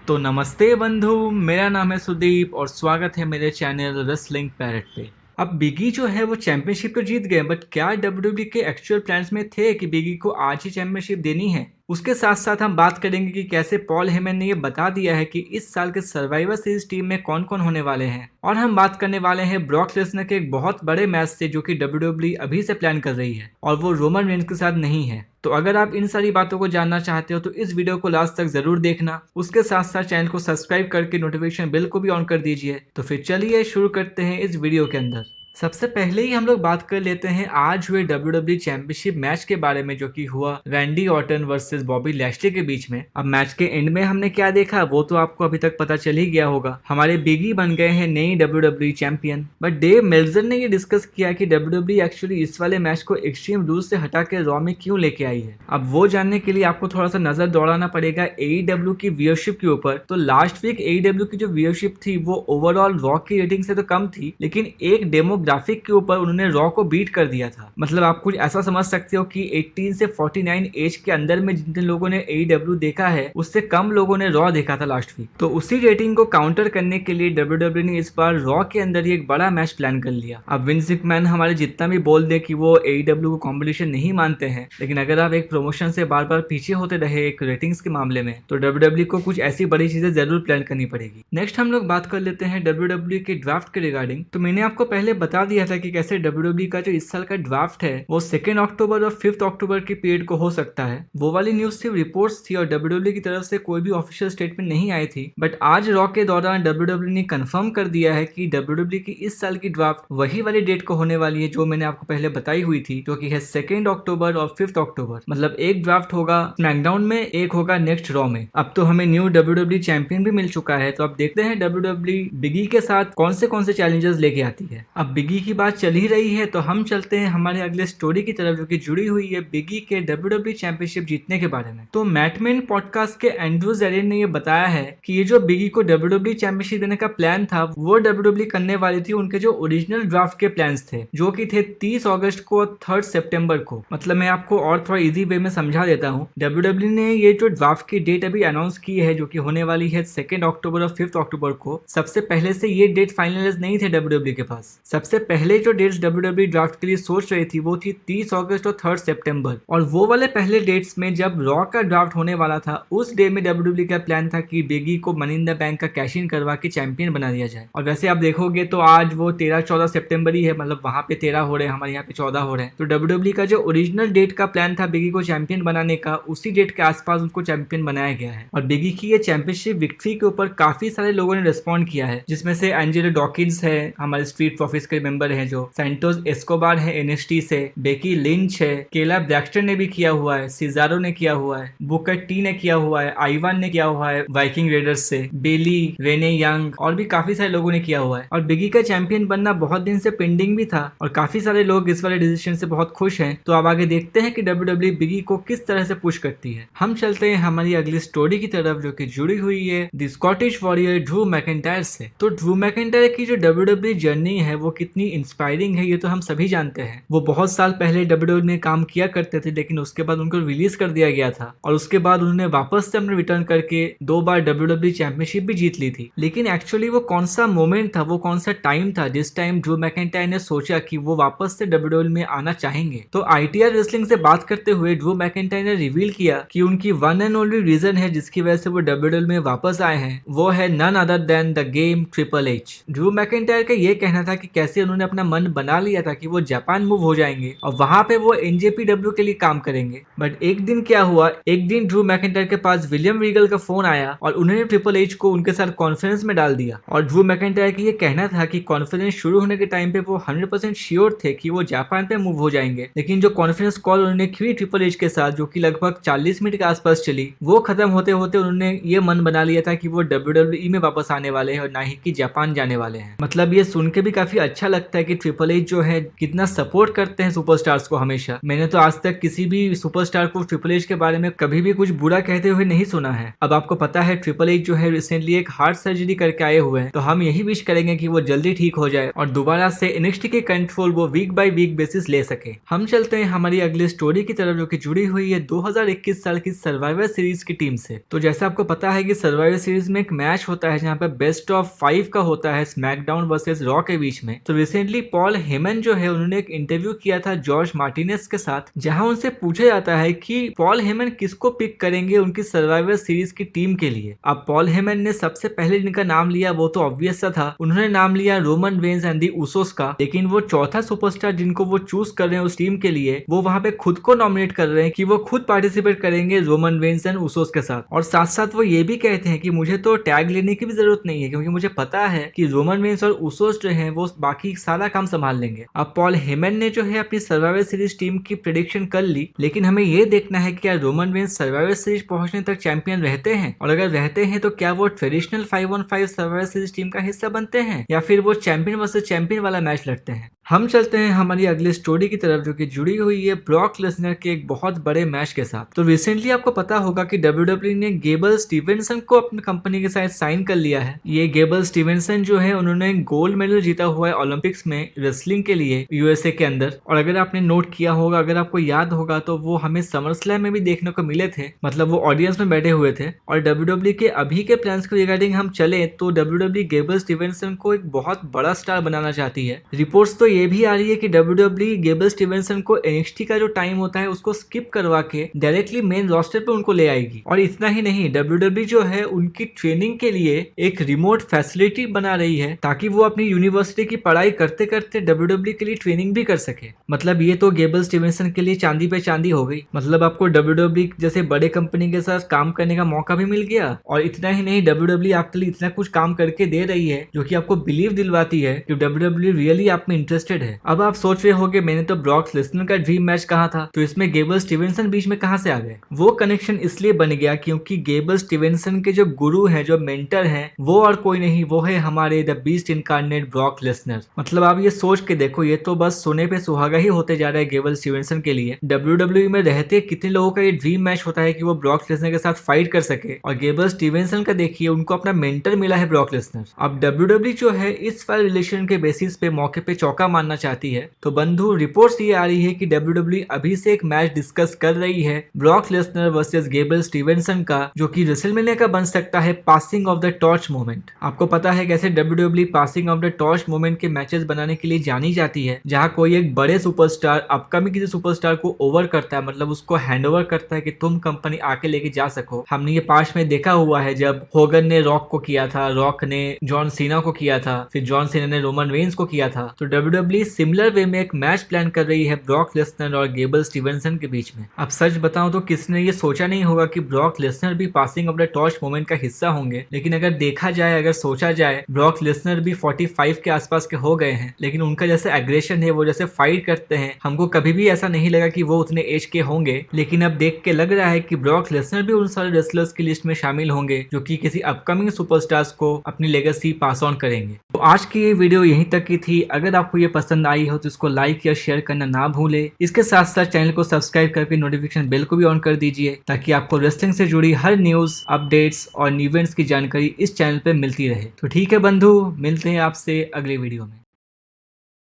तो नमस्ते बंधु, मेरा नाम है सुदीप और स्वागत है मेरे चैनल रेसलिंग पैरेट पे। अब बिगी जो है वो चैंपियनशिप तो जीत गए, बट क्या डब्ल्यूडब्ल्यू के एक्चुअल प्लान्स में थे कि बिगी को आज ही चैंपियनशिप देनी है? उसके साथ साथ हम बात करेंगे कि कैसे पॉल हेमन ने ये बता दिया है कि इस साल के सर्वाइवर सीरीज टीम में कौन कौन होने वाले हैं, और हम बात करने वाले हैं ब्रॉक लेसनर के एक बहुत बड़े मैच से जो कि डब्ल्यूडब्ल्यू अभी से प्लान कर रही है और वो रोमन रेंज के साथ नहीं है। तो अगर आप इन सारी बातों को जानना चाहते हो तो इस वीडियो को लास्ट तक जरूर देखना। उसके साथ साथ चैनल को सब्सक्राइब करके नोटिफिकेशन बेल को भी ऑन कर दीजिए। तो फिर चलिए शुरू करते हैं इस वीडियो के अंदर। सबसे पहले ही हम लोग बात कर लेते हैं आज हुए डब्ल्यूडब्ल्यू चैंपियनशिप मैच के बारे में, जो कि हुआ Randy Orton versus Bobby Lashley के बीच में। अब मैच के एंड में हमने क्या देखा वो तो आपको अभी तक पता चल ही गया होगा। हमारे बिगी बन गए हैं नई WW champion. But Dave Meltzer ने ये डिस्कस किया कि डब्ल्यूडब्ल्यू एक्चुअली इस वाले मैच को एक्सट्रीम रूल से हटा के रॉ में क्यों लेके आई है। अब वो जानने के लिए आपको थोड़ा सा नजर दौड़ाना पड़ेगा AEW की व्यूअरशिप के ऊपर। तो लास्ट वीक AEW की जो व्यूअरशिप थी वो ओवरऑल रॉ की रेटिंग से तो कम थी, लेकिन एक डेमोग्राफिक के ऊपर उन्होंने रॉ को बीट कर दिया था। मतलब आप कुछ ऐसा समझ सकते हो कि 18 से 49 एज के अंदर में जितने लोगों ने AEW देखा है उससे कम लोगों ने रॉ देखा था लास्ट वीक। तो उसी रेटिंग को काउंटर करने के लिए डब्ल्यूडब्ल्यू ने इस बार रॉ के अंदर ही एक बड़ा मैच प्लान कर लिया। अब विंस मैकमैन हमारे जितना भी बोल दे कि वो AEW को कॉम्पिटिशन नहीं मानते हैं, लेकिन अगर आप एक प्रमोशन से बार बार पीछे होते रहे एक रेटिंग्स के मामले में तो डब्ल्यूडब्ल्यू को कुछ ऐसी बड़ी चीजें जरूर प्लान करनी पड़ेगी। नेक्स्ट हम लोग बात कर लेते हैं डब्ल्यूडब्ल्यू के ड्राफ्ट के रिगार्डिंग। तो मैंने आपको पहले बता दिया था कि कैसे डब्ल्यूडब्ल्यू का जो इस साल का ड्राफ्ट है वो 2 अक्टूबर और 5 अक्टूबर के पीरियड को हो सकता है। वो वाली न्यूज सिर्फ रिपोर्ट्स थी और डब्ल्यूडब्ल्यू की तरफ से कोई भी ऑफिशियल स्टेटमेंट नहीं आई थी। बट आज रॉ के दौरान डब्ल्यूडब्ल्यू ने कंफर्म कर दिया है कि डब्ल्यूडब्ल्यू की इस साल की ड्राफ्ट वही वाली डेट को होने वाली है जो मैंने आपको पहले बताई हुई थी, जो कि है 2 अक्टूबर और 5 अक्टूबर। मतलब एक ड्राफ्ट होगा स्मैकडाउन में, एक होगा नेक्स्ट रॉ में। अब तो हमें न्यू डब्ल्यूडब्ल्यू चैंपियन भी मिल चुका है, तो अब देखते हैं डब्ल्यूडब्ल्यू बिगी के साथ कौन से चैलेंजेस लेके आती है। अब बिगी की बात चल ही रही है तो हम चलते हैं हमारे अगले स्टोरी की तरफ, जो कि जुड़ी हुई है बिगी के डब्ल्यूडब्ल्यू चैंपियनशिप जीतने के बारे में। तो मैटमैन पॉडकास्ट के एंड्रू जेरिन ने ये बताया है कि ये जो बिगी को डब्ल्यूडब्ल्यू चैंपियनशिप देने का प्लान था वो डब्ल्यूडब्ल्यू करने वाली थी उनके जो ओरिजिनल ड्राफ्ट के प्लान्स थे, जो कि थे 30 अगस्त को और 3 सितंबर को। मतलब मैं आपको और थोड़ा इजी वे में समझा देता हूँ। डब्ल्यूडब्ल्यू ने ये जो ड्राफ्ट की डेट अभी अनाउंस की है जो कि होने वाली है 2 अक्टूबर और 5 अक्टूबर को, सबसे पहले से ये डेट फाइनलाइज नहीं थे डब्ल्यूडब्ल्यू के पास। सबसे पहले जो डेट्स डब्ल्यूडब्ल्यू ड्राफ्ट के लिए सोच रही थी वो थी 30 अगस्त और 3 सितंबर। और वो वाले पहले डेट्स में जब रॉ का ड्राफ्ट होने वाला था उस डे में डब्ल्यूडब्ल्यू का प्लान था कि बिगी को मनी इन द बैंक का कैश इन करवा के चैंपियन बना दिया जाए। और वैसे आप देखोगे तो आज वो 13-14 सितंबर ही है, मतलब वहां पे 13 हो रहे हैं, हमारे यहाँ पे 14 हो रहे हैं। तो डब्ल्यूडब्ल्यू का जो ओरिजिनल डेट का प्लान था बिगी को चैंपियन बनाने का, उसी डेट के आसपास उनको चैंपियन बनाया गया है। और बिगी की ये चैंपियनशिप विक्ट्री के ऊपर काफी सारे लोगों ने रिस्पॉन्ड किया है, जिसमें से एंजेलो डॉकिंस है, हमारे स्ट्रीट प्रॉफिट्स के मेंबर है, जो सैंटोस एस्कोबार है NXT से, बेकी लिंच है, केला ब्रैक्स्टर ने भी किया हुआ है, सिजारो ने किया हुआ है, बुकर टी ने किया हुआ है, आइवान ने किया हुआ है वाइकिंग रेडर्स से, बेली, रेने यंग और भी काफी सारे लोगों ने किया हुआ है। और बिगी का चैंपियन बनना बहुत दिन से पेंडिंग भी था और काफी सारे लोग इस वाले डिसीजन से बहुत खुश हैं। तो अब आगे देखते हैं कि डब्ल्यूडब्ल्यू बिगी को किस तरह से पुश करती है। हम चलते हैं हमारी अगली स्टोरी की तरफ, जो कि जुड़ी हुई है the Scottish warrior Drew McIntyre से। तो ड्रू मैकिंटायर की जो डब्ल्यूडब्ल्यू जर्नी है वो कितनी इंस्पायरिंग है ये तो हम सभी जानते हैं। वो बहुत साल पहले डब्ल्यूडब्ल्यू में काम किया करते थे, लेकिन उसके बाद उनको रिलीज कर दिया गया था और उसके बाद उन्होंने वापस से अपने रिटर्न करके 2 बार डब्ल्यूडब्ल्यू चैंपियनशिप भी जीत ली थी। लेकिन एक्चुअली वो कौन सा मोमेंट था, वो कौन सा टाइम था जिस टाइम ड्रू मैकिंटायर ने सोचा कि वो वापस से डब्ल्यूडब्ल्यू में आना चाहेंगे। तो ITR रेसलिंग से बात करते हुए ड्रू मैकिंटायर ने रिवील किया कि उनकी वन एंड ओनली रीजन है जिसकी वजह से वो डब्ल्यूडब्ल्यू में वापस आए हैं, वो है none other than the game Triple H. Drew McIntyre का ये कहना था कि कैसे उन्होंने अपना मन बना लिया था कि वो जापान मूव हो जाएंगे और वहां पे वो NJPW के लिए काम करेंगे। बट एक दिन क्या हुआ, एक दिन ड्रू मैकिंटायर के पास विलियम रीगल का फोन आया और उन्होंने ट्रिपल एच को उनके साथ कॉन्फ्रेंस में डाल दिया। और ड्रू मैकिंटायर की ये कहना था कि कॉन्फ्रेंस शुरू होने के टाइम पे वो 100% श्योर थे कि वो जापान पे मूव हो जाएंगे, लेकिन जो कॉन्फ्रेंस कॉल उन्होंने की ट्रिपल एच के साथ जो कि लगभग 40 मिनट के आसपास चली, वो खत्म होते होते उन्होंने ये मन बना लिया था कि वो WWE में वापस आने वाले हैं और ना ही कि जापान जाने वाले हैं। मतलब ये सुन के भी काफी अच्छा अच्छा लगता है कि ट्रिपल एच जो है कितना सपोर्ट करते हैं सुपरस्टार्स को हमेशा। मैंने तो आज तक किसी भी सुपरस्टार को ट्रिपल एच के बारे में कभी भी कुछ बुरा कहते हुए नहीं सुना है। अब आपको पता है ट्रिपल एच जो है रिसेंटली एक हार्ट सर्जरी करके आए हुए हैं, तो हम यही विश करेंगे कि वो जल्दी ठीक हो जाए और दोबारा से NXT के कंट्रोल वो वीक बाय वीक बेसिस ले सके। हम चलते हैं हमारी अगली स्टोरी की तरफ, जो कि जुड़ी हुई है 2021 साल की सर्वाइवर सीरीज की टीम से। तो जैसा आपको पता है कि सर्वाइवर सीरीज में एक मैच होता है जहाँ पे बेस्ट ऑफ 5 का होता है स्मैकडाउन वर्सेस रॉ के बीच में। तो रिसेंटली पॉल हेमन जो है उन्होंने एक इंटरव्यू किया था जॉर्ज मार्टिनेज के साथ, जहां उनसे पूछा जाता है कि पॉल हेमन किसको पिक करेंगे उनकी सर्वाइवर सीरीज की टीम के लिए। अब पॉल हेमन ने सबसे पहले जिनका नाम लिया वो तो ऑब्वियस सा था, उन्होंने नाम लिया Roman Reigns and the Usos का। लेकिन वो चौथा सुपरस्टार जिनको वो चूज कर रहे हैं उस टीम के लिए, वो वहां पे खुद को नॉमिनेट कर रहे हैं कि वो खुद पार्टिसिपेट करेंगे रोमन रेंज एंड उसोस के साथ। और साथ साथ वो ये भी कहते हैं कि मुझे तो टैग लेने की भी जरूरत नहीं है, क्योंकि मुझे पता है कि रोमन रेंज और उसोस जो है वो बाकी सारा काम संभाल लेंगे। अब पॉल हेमन ने जो है अपनी सर्वाइवर सीरीज टीम की प्रेडिक्शन कर ली, लेकिन हमें ये देखना है कि क्या रोमन रेंज सर्वाइवर सीरीज पहुंचने तक चैंपियन रहते हैं, और अगर रहते हैं तो क्या वो traditional 5-on-5 survivor series team का हिस्सा बनते हैं या फिर वो चैंपियन वर्सेस चैंपियन वाला मैच लड़ते हैं। हम चलते हैं हमारी अगली स्टोरी की तरफ, जो कि जुड़ी हुई है ब्रॉक लेसनर के एक बहुत बड़े मैच के साथ। तो रिसेंटली आपको पता होगा कि WWE ने गेबल स्टीवेंसन को अपनी कंपनी के साथ साइन कर लिया है। ये गेबल स्टीवेंसन जो है उन्होंने गोल्ड मेडल जीता हुआ है ओलंपिक्स में रेसलिंग के लिए USA के अंदर। और अगर आपने नोट किया होगा, अगर आपको याद होगा, तो वो हमें समर स्लैम में भी देखने को मिले थे, मतलब वो ऑडियंस में बैठे हुए थे। और WWE के अभी के प्लान्स के रिगार्डिंग हम चले तो WWE गेबल स्टीवेंसन को एक बहुत बड़ा स्टार बनाना चाहती है। रिपोर्ट्स तो ये भी आ रही है कि WWE गेबल स्टीवेंसन को NXT का जो टाइम होता है उसको स्किप करवा के डायरेक्टली मेन रोस्टर पे उनको ले आएगी। और इतना ही नहीं, WWE जो है उनकी ट्रेनिंग के लिए एक रिमोट फैसिलिटी बना रही है, ताकि वो अपनी यूनिवर्सिटी की पढ़ाई करते करते WWE के लिए ट्रेनिंग भी कर सके। मतलब ये तो गेबल स्टीवेंसन के लिए चांदी पे चांदी हो गई। मतलब आपको WWE जैसे बड़े कंपनी के साथ काम करने का मौका भी मिल गया, और इतना ही नहीं, WWE आपके लिए इतना कुछ काम करके दे रही है जो कि आपको बिलीव दिलवाती है कि WWE रियली आप में इंटरेस्टेड है। अब आप सोच रहे होंगे मैंने तो ब्रॉक लेसनर का ड्रीम मैच कहा था, तो इसमें गेबल स्टीवेंसन बीच में कहां से आ गए। वो कनेक्शन इसलिए बन गया क्योंकि गेबल स्टीवेंसन के जो गुरु हैं, जो मेंटर हैं, वो और कोई नहीं, वो है हमारे the beast incarnate Brock Lesnar. मतलब आप ये सोच के देखो, ये तो बस सोने पे सुहागा ही होते जा रहा है गेबल स्टीवेंसन के लिए। WWE में रहते कितने लोगों का ये ड्रीम मैच होता है कि वो ब्रॉक लेसनर के साथ फाइट कर सके, और गेबल स्टीवेंसन का देखिए उनको अपना मेंटर मिला है ब्रॉक लेसनर। अब WWE जो है इस वाले रिलेशन के बेसिस पे मौके पे चौका मारना चाहती है। तो बंधु, रिपोर्ट्स ये आ रही है कि WWE अभी से एक मैच डिस्कस कर रही है Brock Lesnar versus Gable Stevenson का, जो कि रेसलमेनिया का बन सकता है passing of the torch moment. आपको पता है कैसे WWE passing of the torch moment के मैचेस बनाने के लिए जानी जाती है, जहां कोई एक बड़े सुपरस्टार अपकमिंग किसी सुपरस्टार को ओवर करता है, मतलब उसको हैंड ओवर करता है कि तुम कंपनी आके लेके जा सको। हमने ये पास्ट में देखा हुआ है, जब होगन ने रॉक को किया था, रॉक ने जॉन सीना को किया था, फिर जॉन सीना ने रोमन रेंज को किया था। तो WWE सिमिलर वे में एक मैच प्लान कर रही है ब्रॉक लेसनर और गेबल स्टीवेंसन के बीच में। अब सच बताऊं तो किसने ये सोचा नहीं होगा कि ब्रॉक लेसनर भी passing of the torch moment का हिस्सा होंगे। लेकिन अगर देखा जाए, अगर सोचा जाए, ब्रॉक लेसनर भी 45 के आसपास के हो गए हैं, लेकिन उनका जैसे एग्रेशन है, वो जैसे फाइट करते हैं, हमको कभी भी ऐसा नहीं लगा कि वो उतने एज के होंगे। लेकिन अब देख के लग रहा है कि ब्रॉक लेसनर भी उन सारे रेसलर्स की लिस्ट में शामिल होंगे जो कि किसी अपकमिंग सुपरस्टार्स को अपनी लेगेसी पास ऑन करेंगे। तो आज की ये वीडियो यहीं तक की थी। अगर आपको ये पसंद आई हो तो इसको लाइक या शेयर करना ना भूले। इसके साथ साथ चैनल को सब्सक्राइब करके नोटिफिकेशन बेल को भी ऑन कर दीजिए, ताकि आपको रेसलिंग से जुड़ी हर न्यूज, अपडेट्स और इवेंट्स की जानकारी इस चैनल पे मिलती रहे। तो ठीक है बंधु, मिलते हैं आपसे अगले वीडियो में।